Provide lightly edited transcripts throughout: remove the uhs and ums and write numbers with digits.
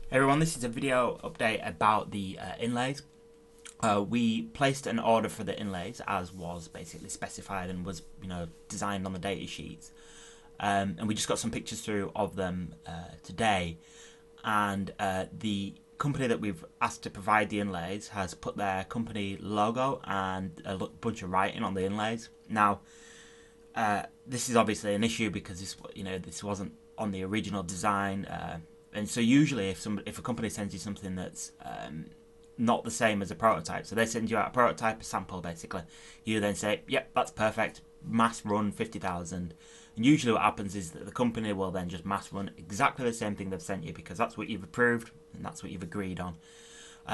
Hey everyone, this is a video update about the inlays. We placed an order for the inlays as was basically specified and was, designed on the data sheets. And we just got some pictures through of them today. And the company that we've asked to provide the inlays has put their company logo and a bunch of writing on the inlays. Now, this is obviously an issue because this wasn't on the original design. And so usually if a company sends you something that's not the same as a prototype, so they send you out a prototype, a sample basically, you then say, yep, that's perfect, mass run 50,000. And usually what happens is that the company will then just mass run exactly the same thing they've sent you because that's what you've approved and that's what you've agreed on.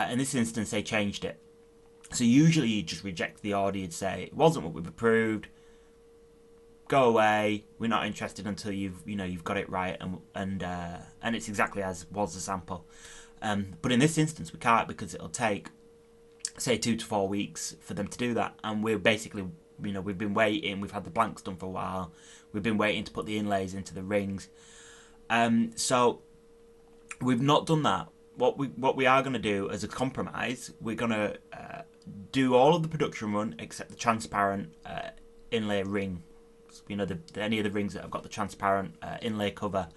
In this instance, they changed it. So usually you just reject the order, you'd say, it wasn't what we've approved, go away. We're not interested until you've got it right, and it's exactly as was the sample. But in this instance, we can't because it'll take, say, 2 to 4 weeks for them to do that, and we're basically, we've been waiting. We've had the blanks done for a while. We've been waiting to put the inlays into the rings. So we've not done that. What we are going to do as a compromise, we're going to do all of the production run except the transparent inlay ring. Any of the rings that have got the transparent inlay cover.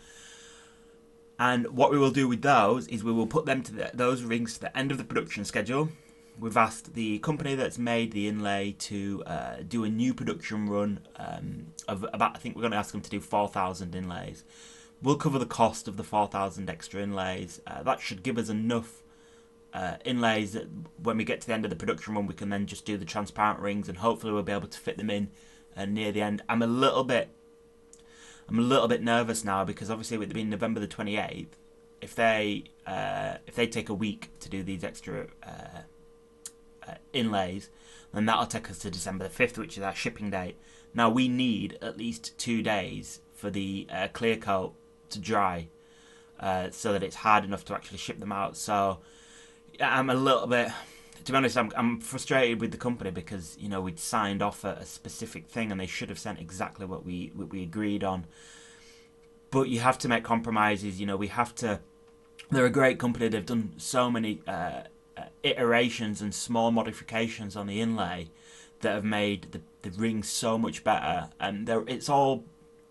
And what we will do with those is we will put them to those rings to the end of the production schedule. We've asked the company that's made the inlay to do a new production run of about, I think we're going to ask them to do 4,000 inlays. We'll cover the cost of the 4,000 extra inlays. That should give us enough inlays that when we get to the end of the production run, we can then just do the transparent rings, and hopefully we'll be able to fit them in near the end. I'm a little bit nervous now because obviously with it being November the 28th, if they take a week to do these extra inlays, then that'll take us to December the 5th, which is our shipping date. Now we need at least 2 days for the clear coat to dry, so that it's hard enough to actually ship them out. So I'm a little bit, to be honest, I'm frustrated with the company because we'd signed off a specific thing and they should have sent exactly what we agreed on. But you have to make compromises. We have to. They're a great company. They've done so many iterations and small modifications on the inlay that have made the ring so much better. And it's all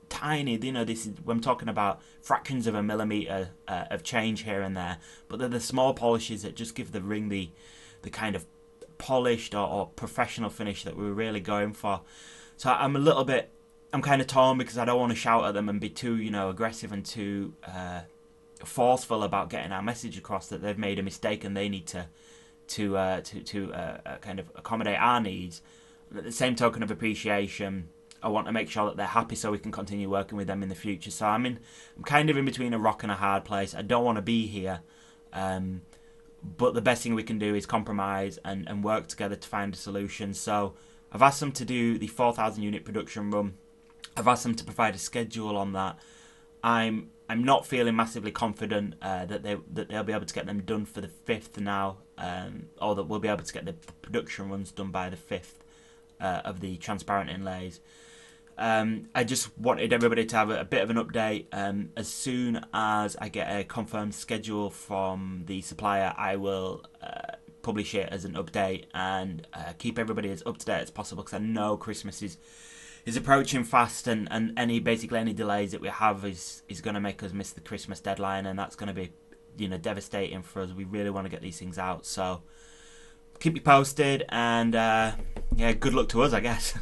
tiny. This is when I'm talking about fractions of a millimeter of change here and there. But they're the small polishes that just give the ring the kind of polished or professional finish that we were really going for. So I'm kind of torn because I don't want to shout at them and be too aggressive and too forceful about getting our message across that they've made a mistake and they need to kind of accommodate our needs. At the same token of appreciation, I want to make sure that they're happy so we can continue working with them in the future. So I'm kind of in between a rock and a hard place. I don't want to be here. But the best thing we can do is compromise and work together to find a solution. So I've asked them to do the 4,000 unit production run. I've asked them to provide a schedule on that. I'm not feeling massively confident that they'll be able to get them done for the 5th now, or that we'll be able to get the production runs done by the 5th of the transparent inlays. I just wanted everybody to have a bit of an update. As soon as I get a confirmed schedule from the supplier, I will publish it as an update and keep everybody as up to date as possible because I know Christmas is approaching fast, and any delays that we have is going to make us miss the Christmas deadline, and that's going to be devastating for us. We really want to get these things out, so keep you posted, and yeah, good luck to us, I guess.